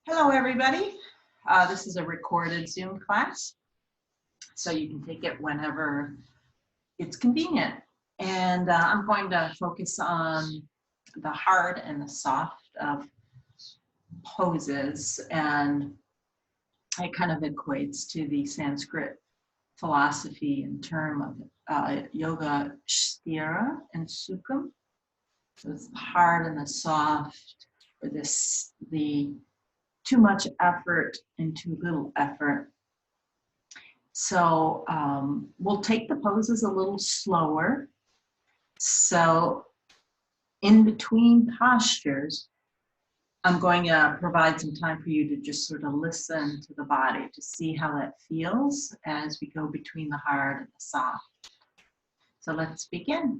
Hello, everybody. This is a recorded Zoom class, so you can take it whenever it's convenient. And I'm going to focus on the hard and the soft poses, and it kind of equates to the Sanskrit philosophy in term of yoga, Sthira and Sukham. So it's the hard and the soft, or the too much effort and too little effort. So we'll take the poses a little slower. So in between postures, I'm going to provide some time for you to just sort of listen to the body to see how that feels as we go between the hard and the soft. So let's begin.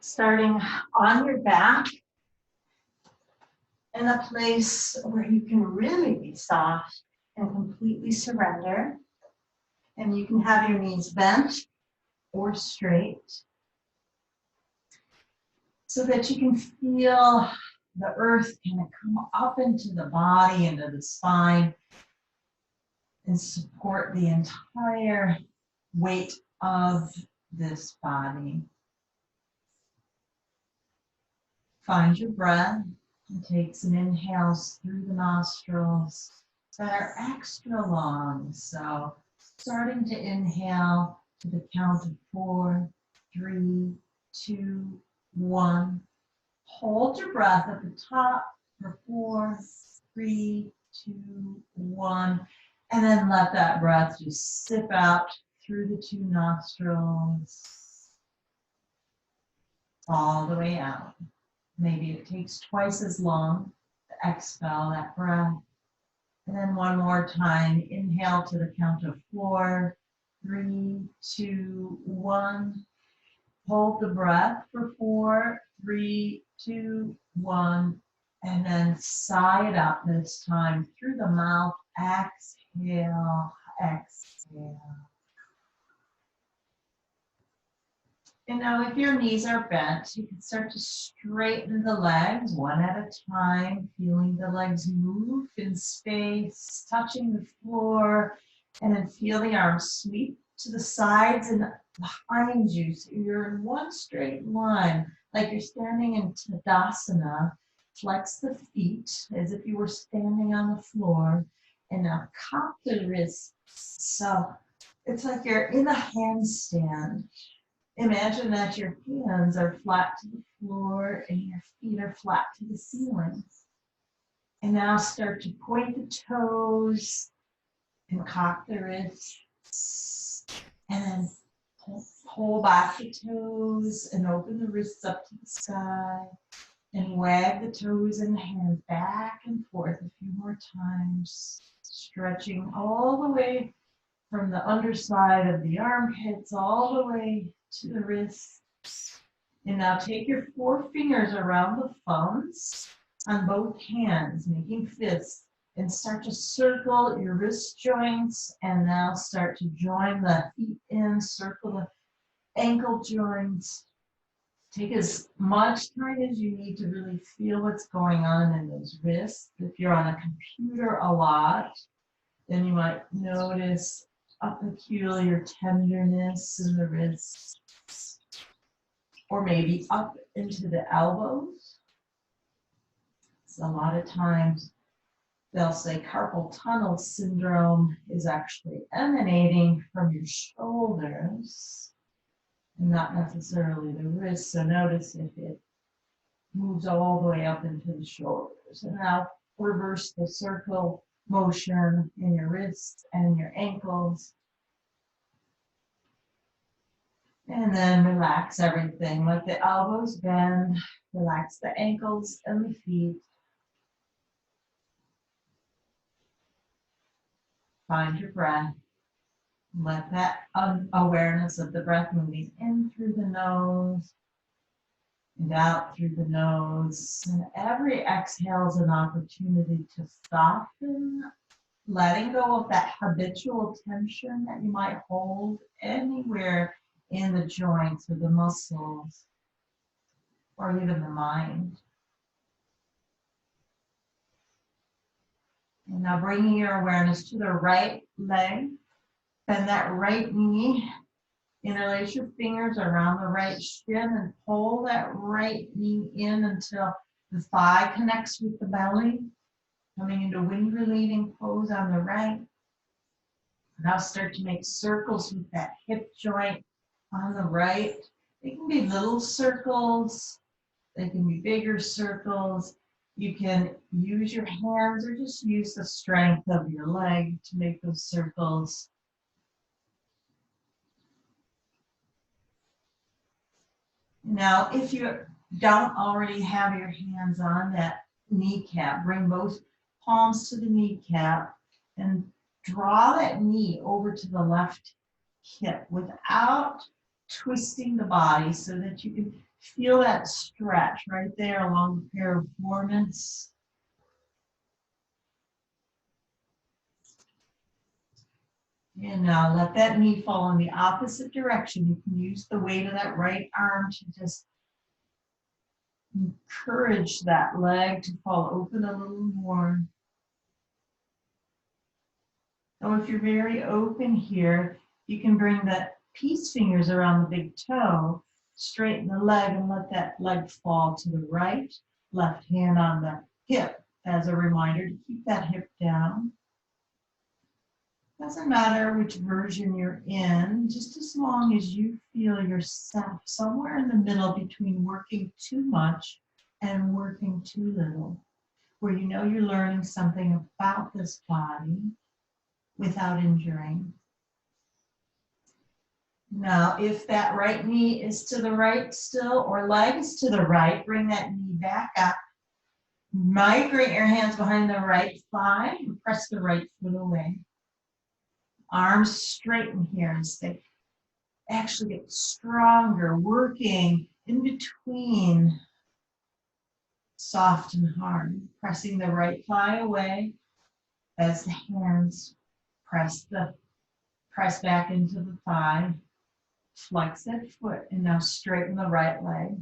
Starting on your back in a place where you can really be soft and completely surrender. And you can have your knees bent or straight so that you can feel the earth kind of come up into the body, into the spine, and support the entire weight of this body. Find your breath and take some inhales through the nostrils that are extra long. So starting to inhale to the count of 4, 3, 2, 1. Hold your breath at the top for 4, 3, 2, 1. And then let that breath just sip out through the 2 nostrils all the way out. Maybe it takes twice as long to expel that breath. And then one more time, inhale to the count of 4, 3, 2, 1. Hold the breath for 4, 3, 2, 1. And then sigh it out this time through the mouth. Exhale, exhale. And now if your knees are bent, you can start to straighten the legs one at a time, feeling the legs move in space, touching the floor, and then feel the arms sweep to the sides and behind you. So you're in one straight line, like you're standing in Tadasana. Flex the feet as if you were standing on the floor. And now cock the wrists. So it's like you're in a handstand. Imagine that your hands are flat to the floor and your feet are flat to the ceiling. And now start to point the toes and cock the wrists. And then pull back the toes and open the wrists up to the sky. And wag the toes and the hands back and forth a few more times. Stretching all the way from the underside of the armpits all the way to the wrists. And now take your 4 fingers around the thumbs on both hands, making fists, and start to circle your wrist joints. And now start to join the feet in, circle the ankle joints. Take as much time as you need to really feel what's going on in those wrists. If you're on a computer a lot, then you might notice a peculiar tenderness in the wrists, or maybe up into the elbows. So a lot of times they'll say carpal tunnel syndrome is actually emanating from your shoulders, and not necessarily the wrists. So notice if it moves all the way up into the shoulders. And now reverse the circle motion in your wrists and your ankles. And then relax everything. Let the elbows bend. Relax the ankles and the feet. Find your breath. Let that awareness of the breath moving in through the nose and out through the nose. And every exhale is an opportunity to soften, letting go of that habitual tension that you might hold anywhere in the joints or the muscles. or even the mind. And now bringing your awareness to the right leg, bend that right knee, interlace your fingers around the right shin and pull that right knee in until the thigh connects with the belly, coming into wind relieving pose on the right. Now start to make circles with that hip joint on the right. They can be little circles, they can be bigger circles. You can use your hands or just use the strength of your leg to make those circles. Now, if you don't already have your hands on that kneecap, bring both palms to the kneecap and draw that knee over to the left hip without twisting the body so that you can feel that stretch right there along the piriformis. And now let that knee fall in the opposite direction. You can use the weight of that right arm to just encourage that leg to fall open a little more. So if you're very open here, you can bring the peace fingers around the big toe, straighten the leg and let that leg fall to the right, left hand on the hip as a reminder to keep that hip down. Doesn't matter which version you're in, just as long as you feel yourself somewhere in the middle between working too much and working too little, where you know you're learning something about this body without injuring. Now, if that right knee is to the right still, or leg is to the right, bring that knee back up. Migrate your hands behind the right thigh and press the right foot away. Arms straighten here and stay. Actually get stronger, working in between soft and hard. Pressing the right thigh away as the hands press back into the thigh. Flex that foot and now straighten the right leg.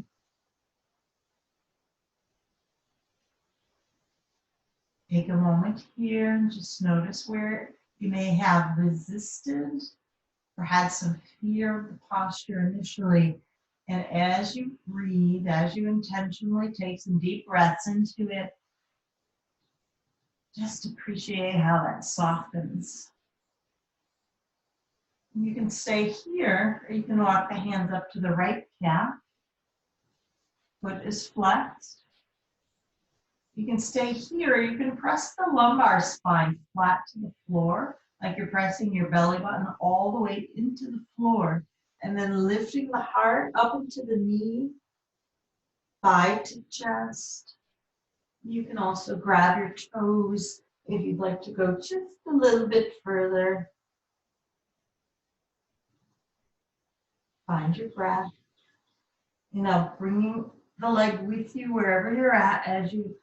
Take a moment here and just notice where you may have resisted or had some fear of the posture initially. And as you breathe, as you intentionally take some deep breaths into it, just appreciate how that softens. You can stay here, or you can walk the hands up to the right calf. Foot is flexed. You can stay here, or you can press the lumbar spine flat to the floor, like you're pressing your belly button all the way into the floor, and then lifting the heart up into the knee, thigh to chest. You can also grab your toes if you'd like to go just a little bit further. Find your breath. Now bringing the leg with you wherever you're at as you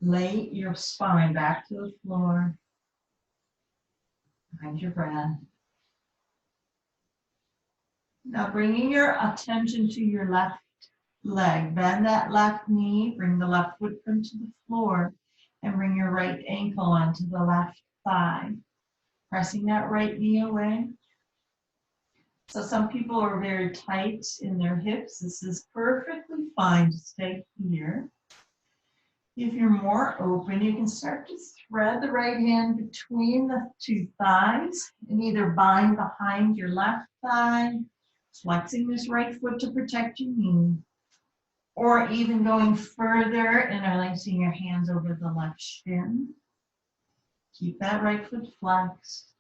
lay your spine back to the floor. Find your breath. Now bringing your attention to your left leg. Bend that left knee, bring the left foot into the floor, and bring your right ankle onto the left thigh. Pressing that right knee away. So some people are very tight in their hips. This is perfectly fine to stay here. If you're more open, you can start to thread the right hand between the two thighs and either bind behind your left thigh, flexing this right foot to protect your knee, or even going further, interlacing your hands over the left shin. Keep that right foot flexed.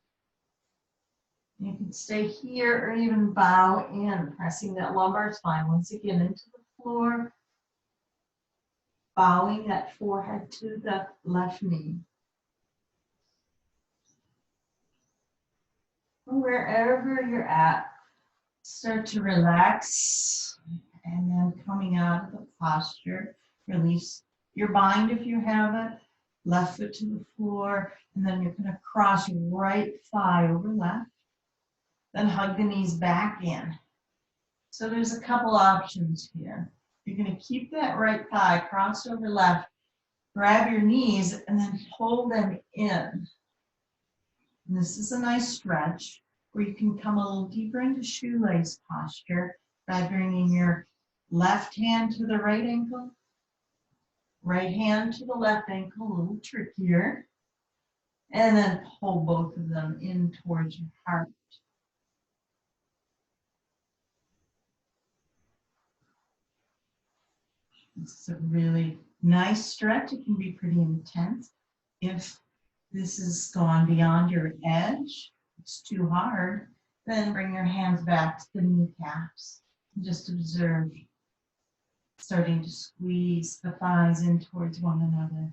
You can stay here or even bow in, pressing that lumbar spine once again into the floor, bowing that forehead to the left knee. Wherever you're at, start to relax, and then coming out of the posture, release your bind if you have it, left foot to the floor, and then you're going to cross right thigh over left. Then hug the knees back in. So there's a couple options here. You're going to keep that right thigh crossed over left. Grab your knees and then pull them in. And this is a nice stretch where you can come a little deeper into shoelace posture by bringing your left hand to the right ankle, right hand to the left ankle, a little trickier, and then pull both of them in towards your heart. This is a really nice stretch. It can be pretty intense. If this has gone beyond your edge, it's too hard, then bring your hands back to the kneecaps. And just observe starting to squeeze the thighs in towards one another.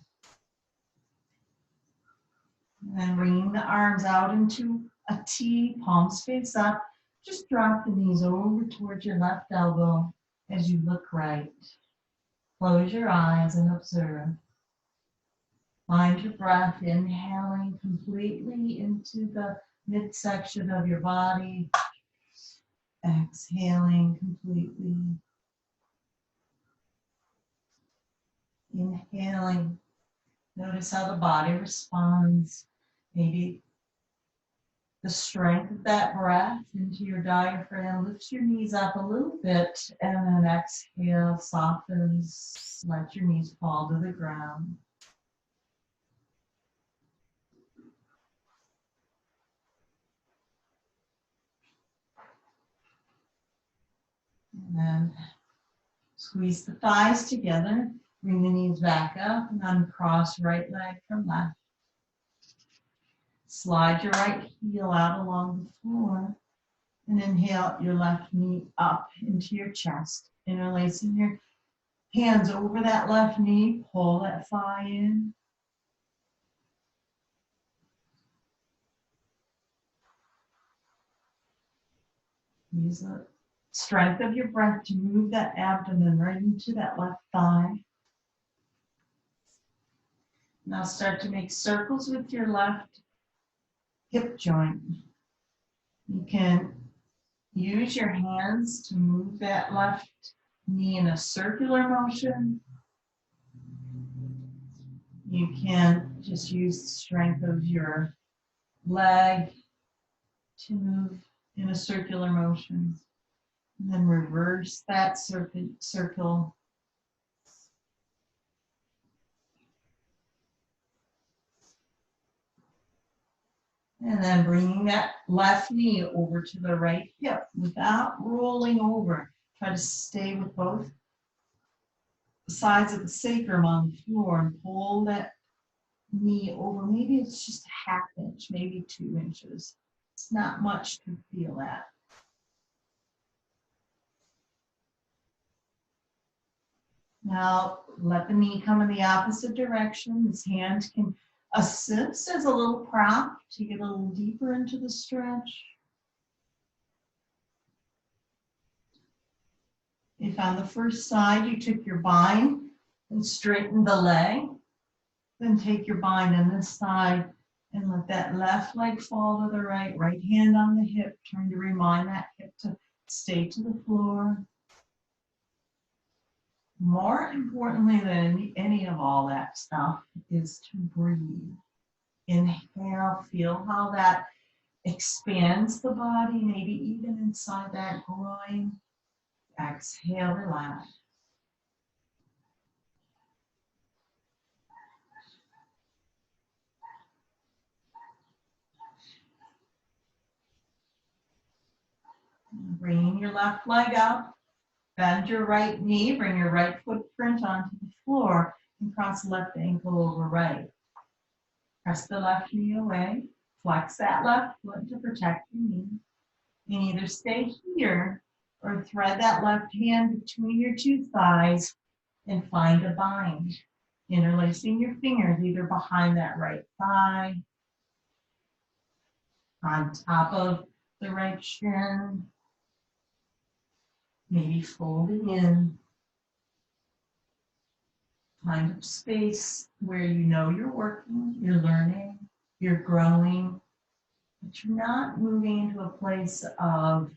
And then bringing the arms out into a T, palms face up. Just drop the knees over towards your left elbow as you look right. Close your eyes and observe. Find your breath, inhaling completely into the midsection of your body. Exhaling completely. Inhaling. Notice how the body responds. Maybe the strength of that breath into your diaphragm. Lift your knees up a little bit and then exhale, softens. Let your knees fall to the ground. And then squeeze the thighs together. Bring the knees back up and uncross right leg from left. Slide your right heel out along the floor and inhale your left knee up into your chest. Interlacing your hands over that left knee, pull that thigh in. Use the strength of your breath to move that abdomen right into that left thigh. Now start to make circles with your left hip joint. You can use your hands to move that left knee in a circular motion. You can just use the strength of your leg to move in a circular motion. And then reverse that circle. And then bringing that left knee over to the right hip without rolling over. Try to stay with both sides of the sacrum on the floor and pull that knee over. Maybe it's just a half inch, maybe 2 inches. It's not much to feel that. Now let the knee come in the opposite direction. This hand can assist as a little prop to get a little deeper into the stretch. If on the first side you took your bind and straightened the leg, then take your bind on this side and let that left leg fall to the right, right hand on the hip, trying to remind that hip to stay to the floor. More importantly than any of all that stuff is to breathe. Inhale, feel how that expands the body, maybe even inside that groin. Exhale, relax. Bringing your left leg up, bend your right knee, bring your right footprint onto the floor, and cross left ankle over right. Press the left knee away, flex that left foot to protect your knee. You can either stay here or thread that left hand between your two thighs and find a bind. Interlacing your fingers either behind that right thigh, on top of the right shin, maybe folding in. Find a space where you know you're working, you're learning, you're growing, but you're not moving into a place of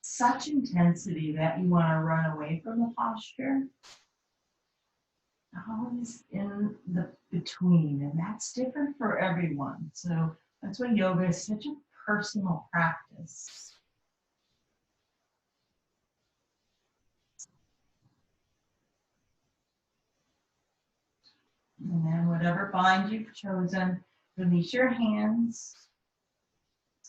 such intensity that you want to run away from the posture. Always in the between, and that's different for everyone. So that's why yoga is such a personal practice. And then whatever bind you've chosen, release your hands.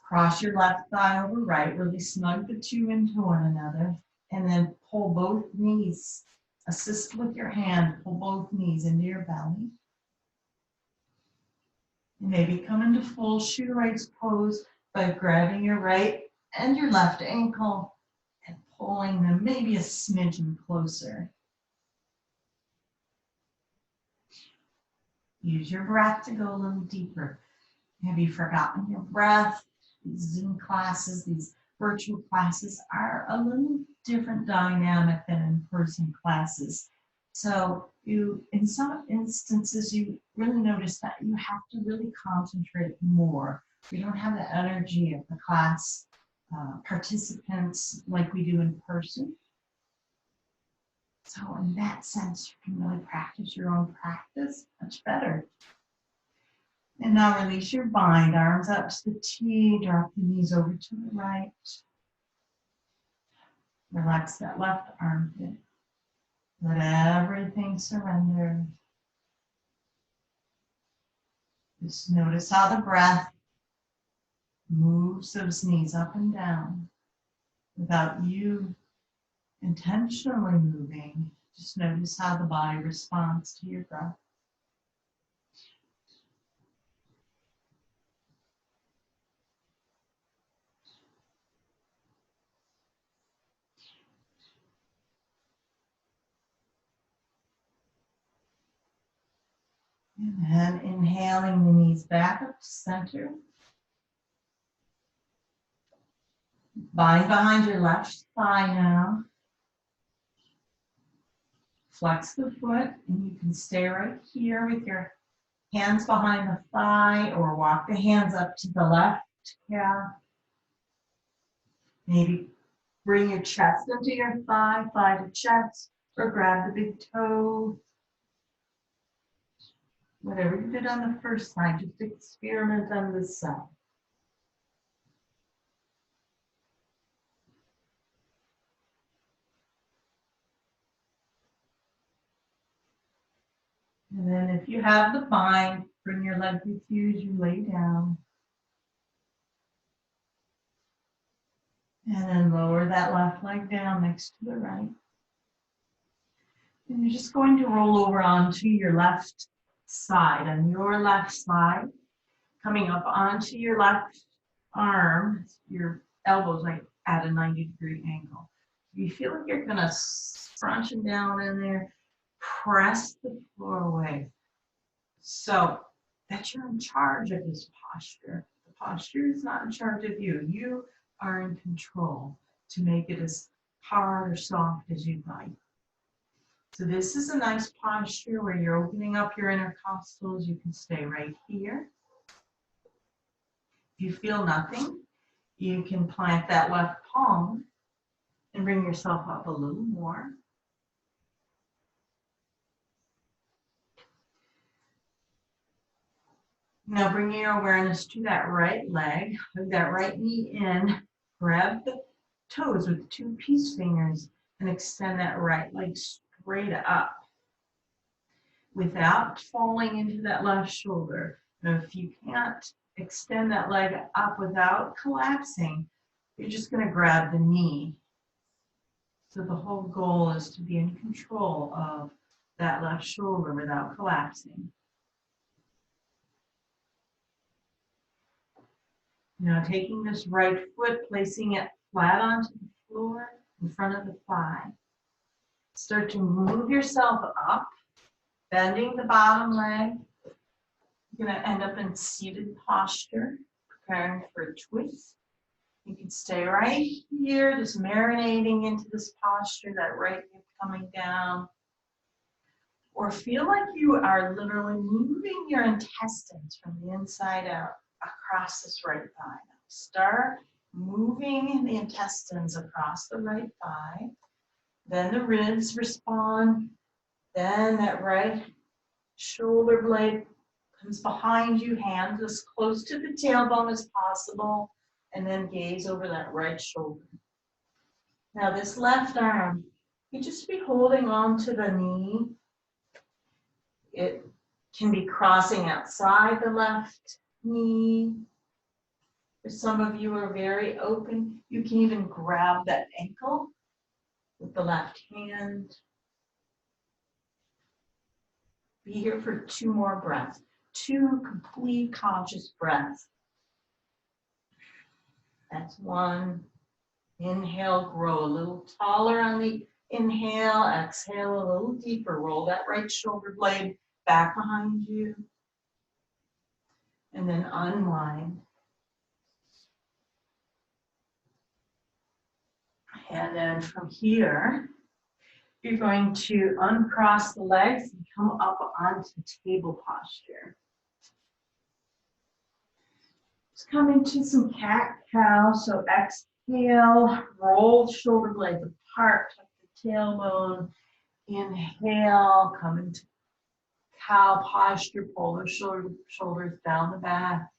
Cross your left thigh over right. Really snug the two into one another. And then pull both knees. Assist with your hand. Pull both knees into your belly. And maybe come into full shoe raise pose by grabbing your right and your left ankle and pulling them maybe a smidgen closer. Use your breath to go a little deeper. Have you forgotten your breath? These Zoom classes, these virtual classes are a little different dynamic than in-person classes. So in some instances, you really notice that you have to really concentrate more. We don't have the energy of the class participants like we do in person. So in that sense, you can really practice your own practice much better. And now release your bind, arms up to the T, drop the knees over to the right. Relax that left armpit. Let everything surrender. Just notice how the breath moves those knees up and down without you intentionally moving. Just notice how the body responds to your breath. And then inhaling the knees back up to center. Bind behind your left thigh now. Flex the foot, and you can stay right here with your hands behind the thigh or walk the hands up to the left calf. Maybe bring your chest into your thigh, thigh to chest, or grab the big toe. Whatever you did on the first side, just experiment on this side. And then if you have the bind, bring your leg with you as you lay down. And then lower that left leg down next to the right. And you're just going to roll over onto your left side. On your left side, coming up onto your left arm, your elbows like at a 90-degree angle. You feel like you're gonna scrunch them down in there, press the floor away. So that you're in charge of this posture. The posture is not in charge of you. You are in control to make it as hard or soft as you'd like. So this is a nice posture where you're opening up your intercostals. You can stay right here. If you feel nothing, you can plant that left palm and bring yourself up a little more. Now bring your awareness to that right leg, hug that right knee in, grab the toes with the two peace fingers and extend that right leg straight up without falling into that left shoulder. Now if you can't extend that leg up without collapsing, you're just going to grab the knee. So the whole goal is to be in control of that left shoulder without collapsing. Now taking this right foot, placing it flat onto the floor in front of the thigh. Start to move yourself up, bending the bottom leg. You're going to end up in seated posture, preparing for a twist. You can stay right here, just marinating into this posture, that right hip coming down. Or feel like you are literally moving your intestines from the inside out across this right thigh. Now start moving the intestines across the right thigh. Then the ribs respond. Then that right shoulder blade comes behind you, hands as close to the tailbone as possible, and then gaze over that right shoulder. Now this left arm, you just be holding on to the knee. It can be crossing outside the left knee. For some of you are very open, you can even grab that ankle with the left hand. Be here for 2 more breaths, 2 complete conscious breaths. That's 1. Inhale, grow a little taller on the inhale. Exhale a little deeper. Roll that right shoulder blade back behind you. And then unwind. And then from here, you're going to uncross the legs and come up onto table posture. Just come into some cat-cow. So exhale, roll shoulder blades apart, tuck the tailbone. Inhale, come into cow posture, pull the shoulders down the back.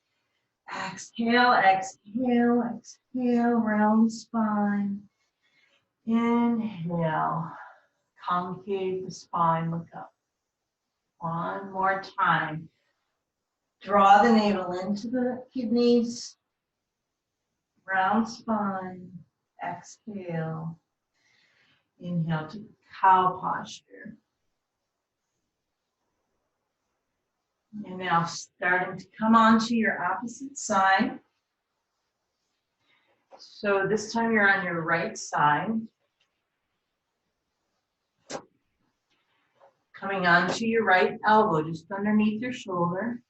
Exhale, exhale, exhale, round the spine. Inhale, concave the spine, look up. 1 more time. Draw the navel into the kidneys. Round spine. Exhale. Inhale to cow posture. And now starting to come onto your opposite side. So this time you're on your right side. Coming onto your right elbow, just underneath your shoulder.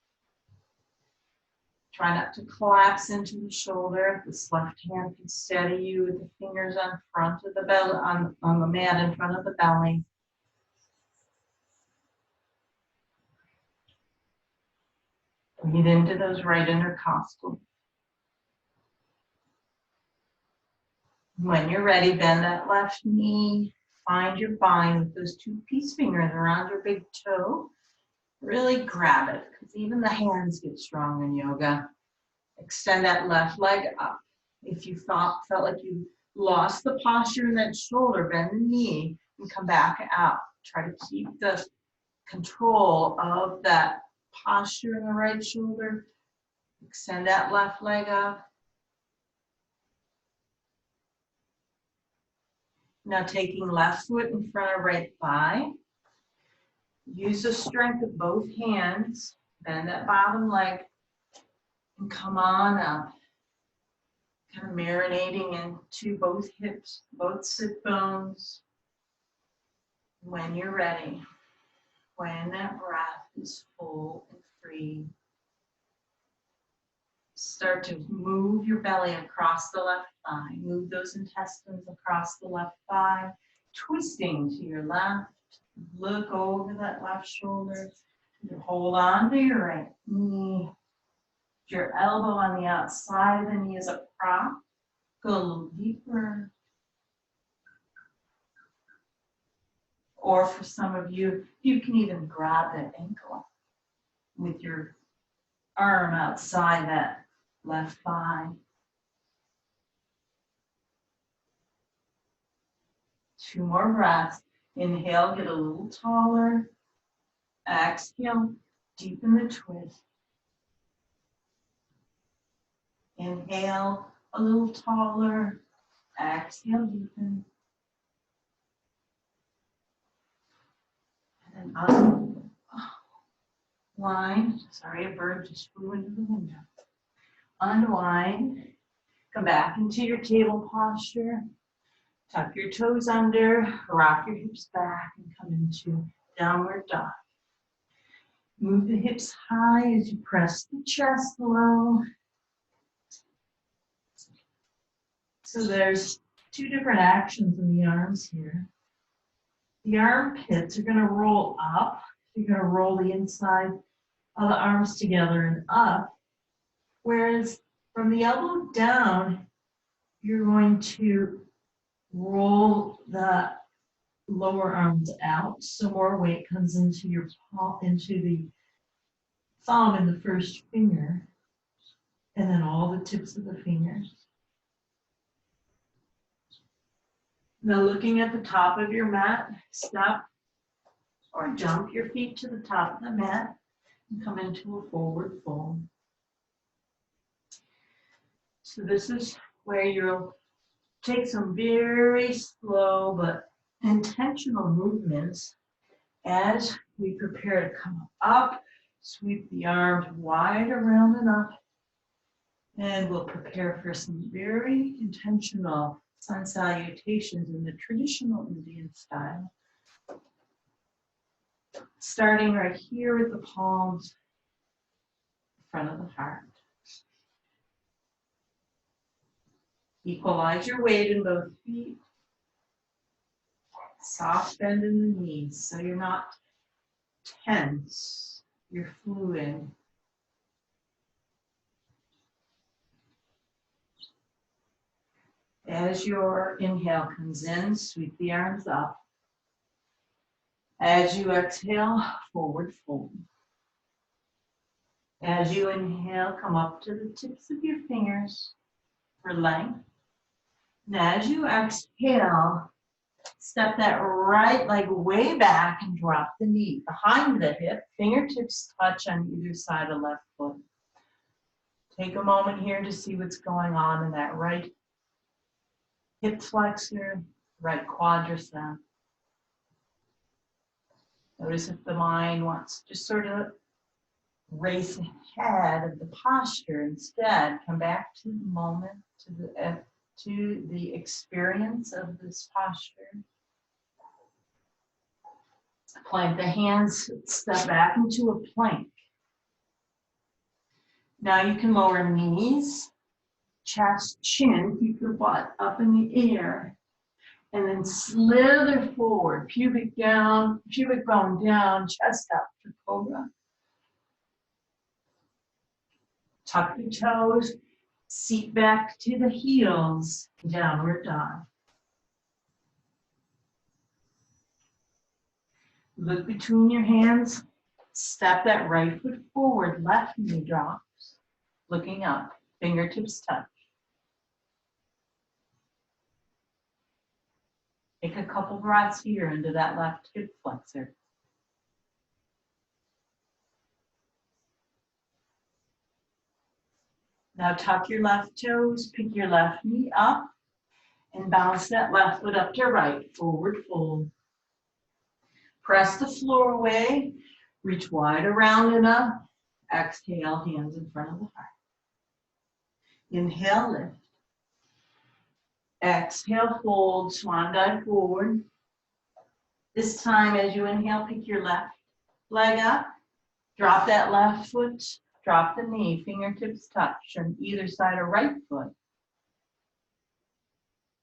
Try not to collapse into the shoulder. This left hand can steady you with the fingers on front of the belly, on the mat in front of the belly. Breathe into those right intercostals. When you're ready, bend that left knee. Find your bind with those 2 peace fingers around your big toe. Really grab it, because even the hands get strong in yoga. Extend that left leg up. If you felt like you lost the posture in that shoulder, bend the knee and come back out. Try to keep the control of that posture in the right shoulder. Extend that left leg up. Now taking left foot in front of right thigh. Use the strength of both hands. Bend that bottom leg and come on up. Kind of marinating into both hips, both sit bones. When you're ready, when that breath is full and free, start to move your belly across the left thigh. Move those intestines across the left thigh, twisting to your left. Look over that left shoulder. Hold on to your right knee. Your elbow on the outside of the knee is a prop. Go a little deeper. Or for some of you, you can even grab that ankle with your arm outside that left thigh. 2 more breaths. Inhale, get a little taller. Exhale, deepen the twist. Inhale, a little taller. Exhale, deepen. And then unwind. Sorry, a bird just flew into the window. Unwind. Come back into your table posture. Tuck your toes under, rock your hips back, and come into downward dog. Move the hips high as you press the chest low. So there's 2 different actions in the arms here. The armpits are going to roll up. You're going to roll the inside of the arms together and up. Whereas from the elbow down, you're going to roll the lower arms out so more weight comes into your palm, into the thumb and the first finger, and then all the tips of the fingers. Now looking at the top of your mat, step or jump your feet to the top of the mat and come into a forward fold. So this is where you'll take some very slow but intentional movements as we prepare to come up, sweep the arms wide around and up, and we'll prepare for some very intentional sun salutations in the traditional Indian style. Starting right here with the palms in front of the heart. Equalize your weight in both feet. Soft bend in the knees so you're not tense, you're fluid. As your inhale comes in, sweep the arms up. As you exhale, forward fold. As you inhale, come up to the tips of your fingers for length. And as you exhale, step that right leg way back and drop the knee behind the hip. Fingertips touch on either side of left foot. Take a moment here to see what's going on in that right hip flexor, right quadricep. Notice if the mind wants to sort of race ahead of the posture. Instead, come back to the moment, to the experience of this posture. Plant the hands, step back into a plank. Now you can lower knees, chest, chin, keep your butt up in the air, and then slither forward, pubic bone down, chest up to Cobra. Tuck the toes, seat back to the heels, downward dog. Look between your hands, step that right foot forward, left knee drops, looking up, fingertips touch. Take a couple breaths here into that left hip flexor. Now tuck your left toes, pick your left knee up, and bounce that left foot up to right, forward fold. Press the floor away, reach wide around and up. Exhale, hands in front of the heart. Inhale, lift. Exhale, fold, swan dive forward. This time as you inhale, pick your left leg up. Drop that left foot, drop the knee, fingertips touch on either side of right foot.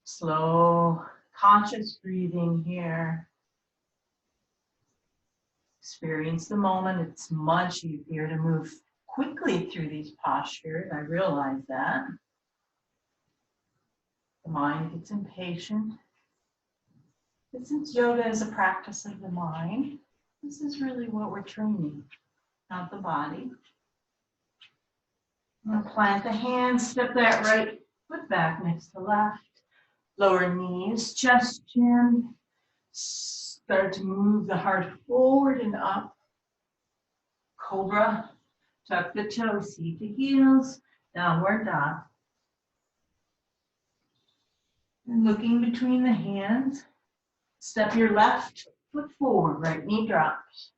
Slow, conscious breathing here. Experience the moment. It's much easier to move quickly through these postures. I realize that. The mind gets impatient. But since yoga is a practice of the mind, this is really what we're training, not the body. I'm going to plant the hands, step that right foot back next to left. Lower knees, chest, chin. Start to move the heart forward and up. Cobra. Tuck the toes, seat to heels, downward dog. And looking between the hands, step your left foot forward, right knee drops.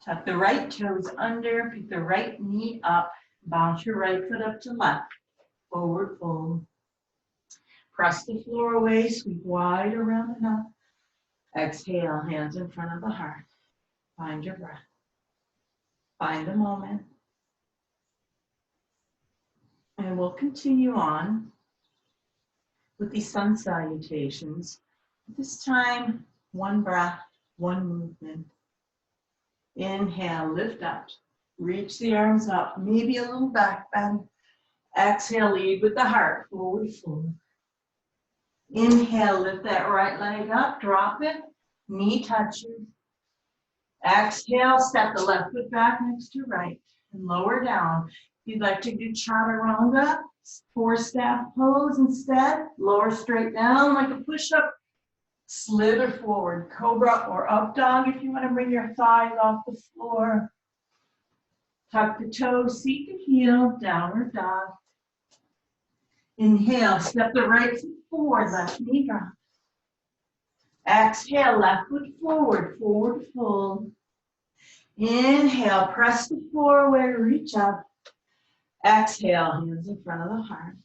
Tuck the right toes under, pick the right knee up, bounce your right foot up to left, forward fold. Press the floor away, sweep wide around and up. Exhale, hands in front of the heart. Find your breath. Find the moment. And we'll continue on with these sun salutations. This time, one breath, one movement. Inhale, lift up. Reach the arms up, maybe a little back bend. Exhale, lead with the heart, forward fold. Inhale, lift that right leg up, drop it, knee touches. Exhale, step the left foot back next to right and lower down. If you'd like to do chaturanga, 4-staff pose instead, lower straight down like a push-up, slither forward, cobra or up dog if you want to bring your thighs off the floor. Tuck the toes, seat to heel, downward dog. Inhale, step the right foot forward, left knee drop. Exhale, left foot forward, forward fold. Inhale, press the floor away, reach up. Exhale, hands in front of the heart.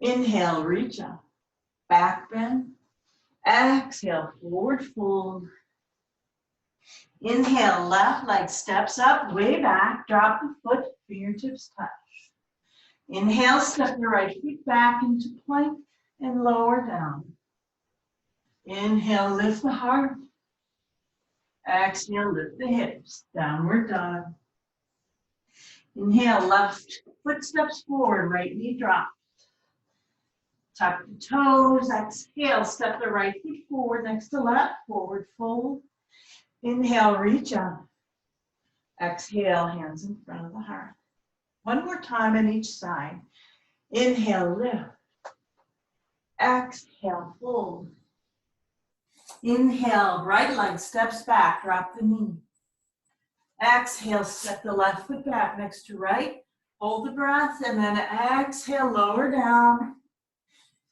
Inhale, reach up. Back bend. Exhale, forward fold. Inhale, left leg steps up, way back. Drop the foot, fingertips touch. Inhale, step the right foot back into plank and lower down. Inhale, lift the heart. Exhale, lift the hips, downward dog. Inhale, left foot steps forward, right knee drops. Tuck the toes, exhale, step the right foot forward next to left, forward fold. Inhale, reach up. Exhale, hands in front of the heart. One more time on each side. Inhale, lift. Exhale, fold. Inhale, right leg steps back, drop the knee. Exhale, step the left foot back next to right. Hold the breath, and then exhale, lower down.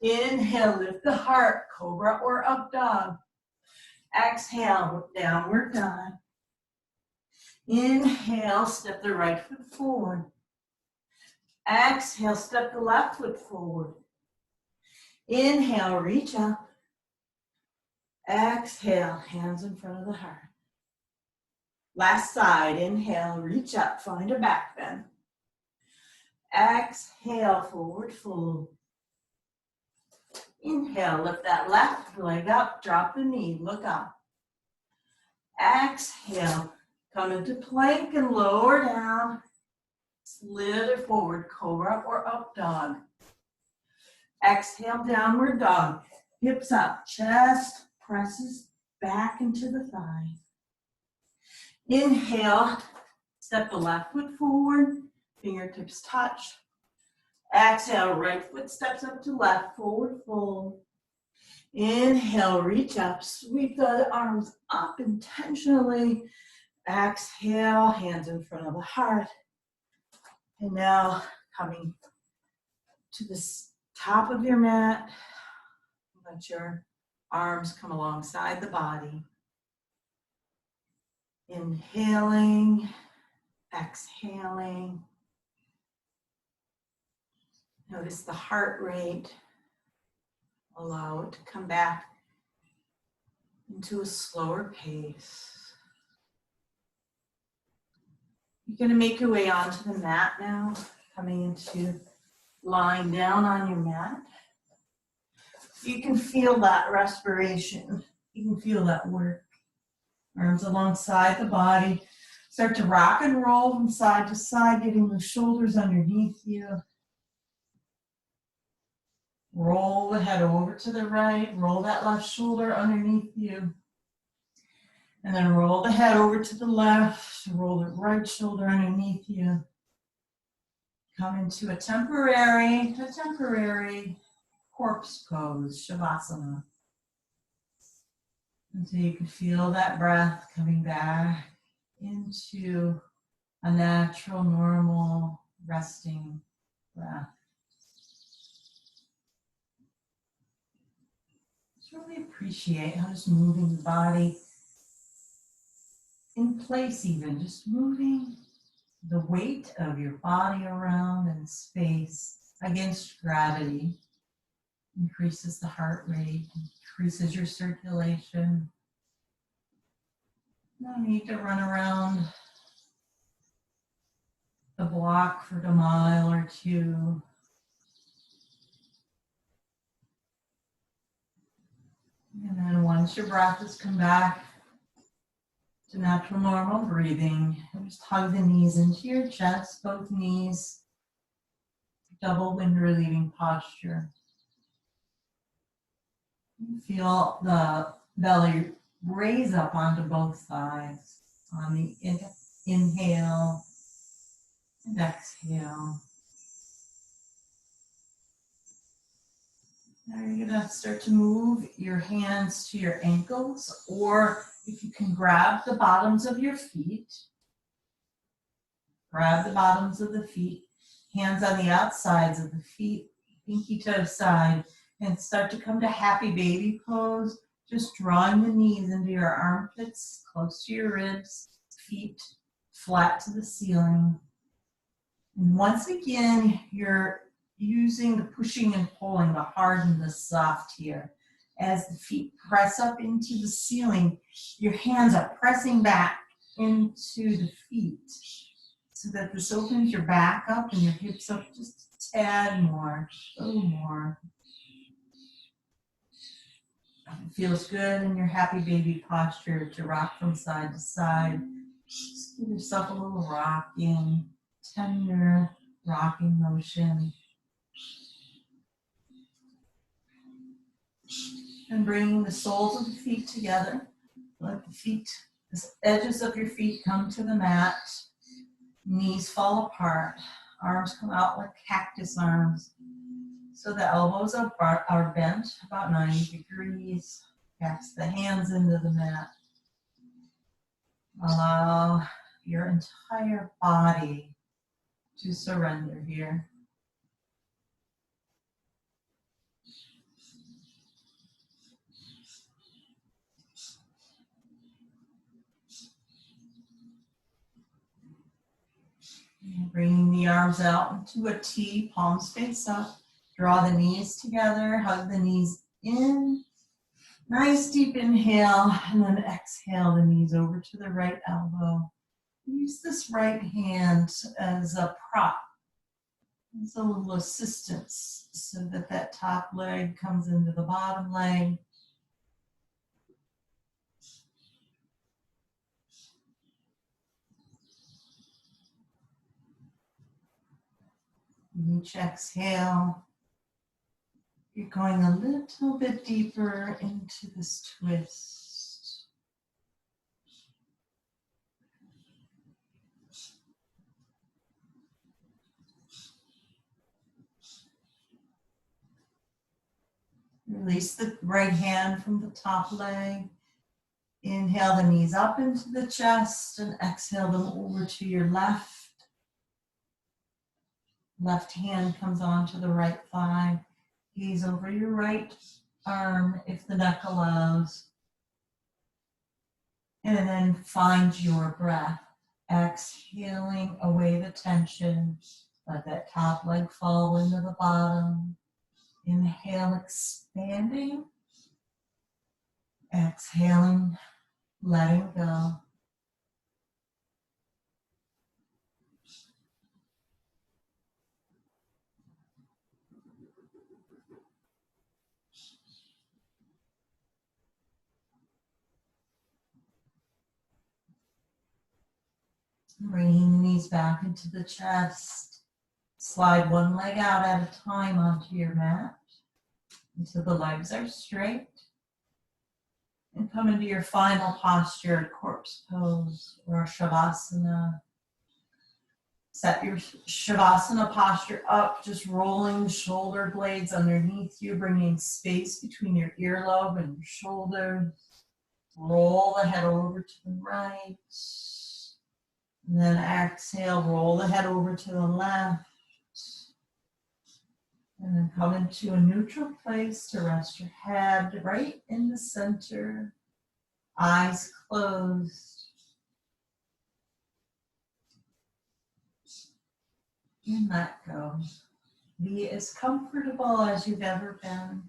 Inhale, lift the heart, cobra or up dog. Exhale, downward dog. Inhale, step the right foot forward. Exhale, step the left foot forward. Inhale, reach up. Exhale, hands in front of the heart. Last side, inhale, reach up, find a back bend. Exhale, forward fold. Inhale, lift that left leg up, drop the knee, look up. Exhale, come into plank and lower down. Slither forward, cobra or up dog. Exhale, downward dog. Hips up, chest presses back into the thighs. Inhale, step the left foot forward, fingertips touch. Exhale, right foot steps up to left, forward fold. Inhale, reach up, sweep the arms up intentionally. Exhale, hands in front of the heart. And now coming to the top of your mat, let your arms come alongside the body. Inhaling, exhaling. Notice the heart rate. Allow it to come back into a slower pace. You're going to make your way onto the mat now, coming into lying down on your mat. You can feel that respiration. You can feel that work. Arms alongside the body. Start to rock and roll from side to side, getting the shoulders underneath you. Roll the head over to the right. Roll that left shoulder underneath you. And then roll the head over to the left. Roll the right shoulder underneath you. Come into a temporary corpse pose, Shavasana. Until you can feel that breath coming back into a natural, normal, resting breath. Just really appreciate how just moving the body in place even, just moving the weight of your body around in space against gravity. Increases the heart rate, increases your circulation. No need to run around the block for a mile or two. And then once your breath has come back to natural normal breathing. And just hug the knees into your chest, both knees, double wind relieving posture. Feel the belly raise up onto both sides on the inhale and exhale. Now you're going to start to move your hands to your ankles, or if you can grab the bottoms of your feet, grab the bottoms of the feet, hands on the outsides of the feet, pinky toe side, and start to come to happy baby pose, just drawing the knees into your armpits, close to your ribs, feet flat to the ceiling. And once again, you're using the pushing and pulling, the hard and the soft here. As the feet press up into the ceiling, your hands are pressing back into the feet so that this opens your back up and your hips up just a tad more, a little more. It feels good in your happy baby posture to rock from side to side. Just give yourself a little rocking, tender rocking motion. And bringing the soles of the feet together. Let the feet, the edges of your feet come to the mat. Knees fall apart. Arms come out like cactus arms. So the elbows are bent about 90 degrees. Press the hands into the mat. Allow your entire body to surrender here. And bringing the arms out into a T, palms face up. Draw the knees together, hug the knees in. Nice deep inhale, and then exhale the knees over to the right elbow. Use this right hand as a prop, as a little assistance so that that top leg comes into the bottom leg. Each exhale, you're going a little bit deeper into this twist. Release the right hand from the top leg. Inhale the knees up into the chest and exhale them over to your left. Left hand comes onto the right thigh. Gaze over your right arm if the neck allows. And then find your breath. Exhaling away the tension. Let that top leg fall into the bottom. Inhale, expanding. Exhaling, letting go. Bringing the knees back into the chest. Slide one leg out at a time onto your mat until the legs are straight. And come into your final posture, corpse pose or Shavasana. Set your Shavasana posture up, just rolling the shoulder blades underneath you, bringing space between your earlobe and your shoulders. Roll the head over to the right. And then exhale, roll the head over to the left. And then come into a neutral place to rest your head right in the center. Eyes closed. And let go. Be as comfortable as you've ever been.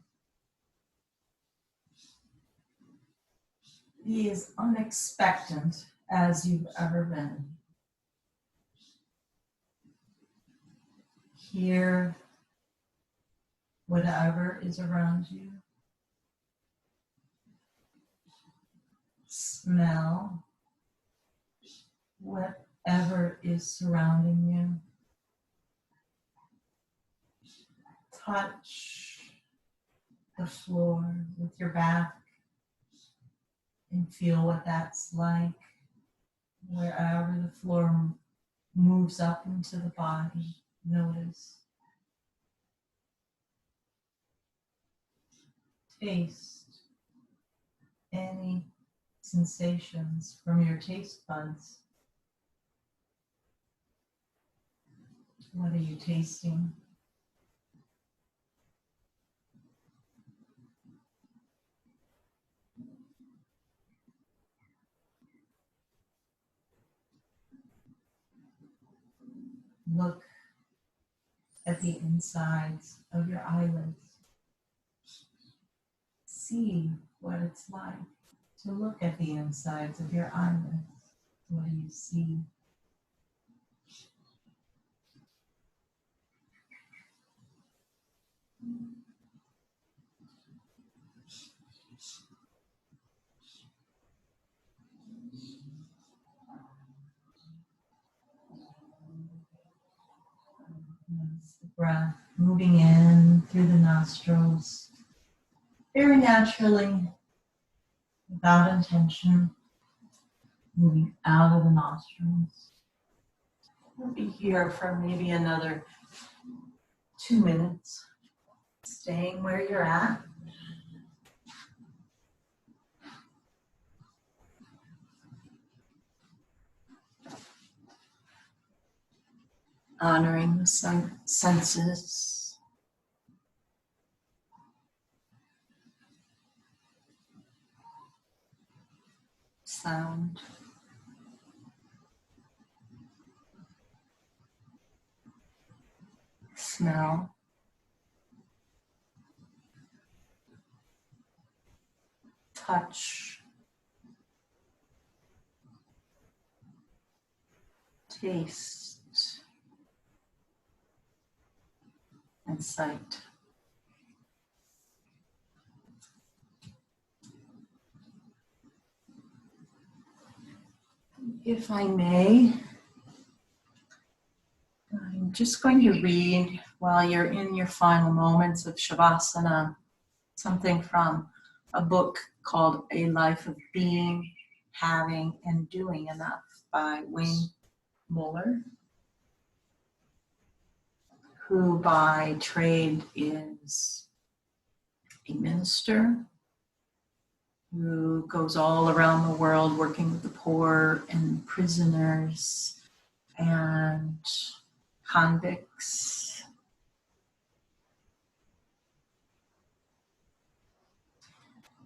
Be as unexpected as you've ever been. Hear whatever is around you. Smell whatever is surrounding you. Touch the floor with your back and feel what that's like. Wherever the floor moves up into the body, notice. Taste any sensations from your taste buds. What are you tasting? Look at the insides of your eyelids. See what it's like to look at the insides of your eyelids. What do you see? That's the breath moving in through the nostrils, very naturally, without intention, moving out of the nostrils. We'll be here for maybe another 2 minutes, staying where you're at. Honoring the senses. Sound. Smell. Touch. Taste. And sight. If I may, I'm just going to read while you're in your final moments of Shavasana, something from a book called A Life of Being, Having, and Doing Enough by Wayne Muller, who by trade is a minister who goes all around the world working with the poor and prisoners and convicts.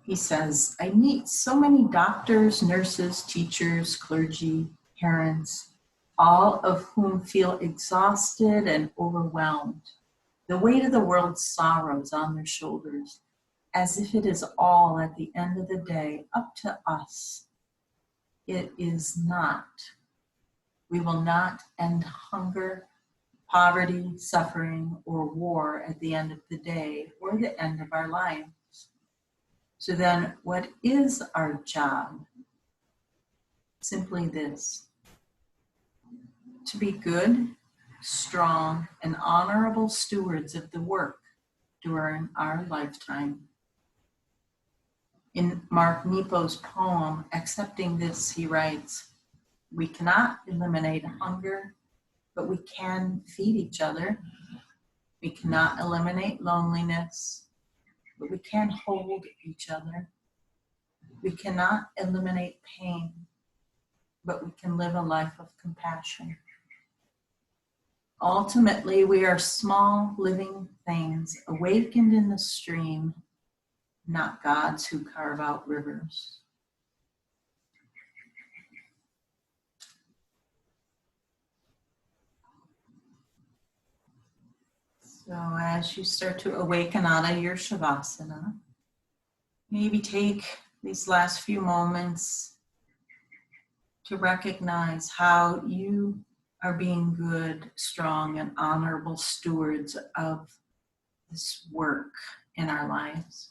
He says, I meet so many doctors, nurses, teachers, clergy, parents, all of whom feel exhausted and overwhelmed. The weight of the world's sorrows on their shoulders, as if it is all at the end of the day up to us. It is not. We will not end hunger, poverty, suffering, or war at the end of the day or the end of our lives. So then, what is our job? Simply this: to be good, strong, and honorable stewards of the work during our lifetime. In Mark Nepo's poem, Accepting This, he writes, we cannot eliminate hunger, but we can feed each other. We cannot eliminate loneliness, but we can hold each other. We cannot eliminate pain, but we can live a life of compassion. Ultimately, we are small living things awakened in the stream, not gods who carve out rivers. So as you start to awaken out of your Shavasana, maybe take these last few moments to recognize how you are being good, strong, and honorable stewards of this work in our lives.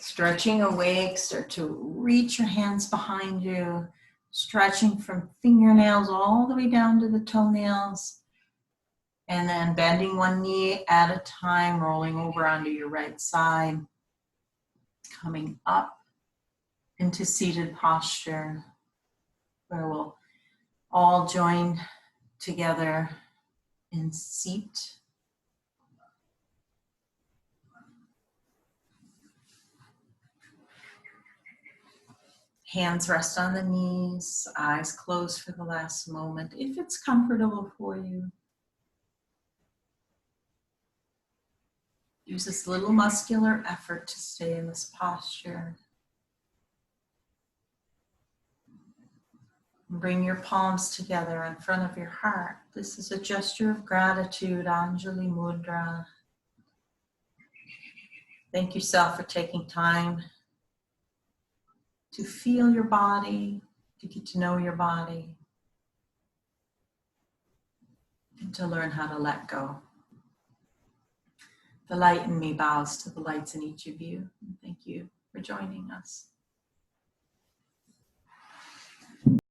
Stretching awake, start to reach your hands behind you, stretching from fingernails all the way down to the toenails. And then bending one knee at a time, rolling over onto your right side, coming up into seated posture, where we'll all join together in seat. Hands rest on the knees, eyes closed for the last moment, if it's comfortable for you. Use this little muscular effort to stay in this posture. Bring your palms together in front of your heart. This is a gesture of gratitude, Anjali Mudra. Thank yourself for taking time to feel your body, to get to know your body, and to learn how to let go. The light in me bows to the lights in each of you. And thank you for joining us.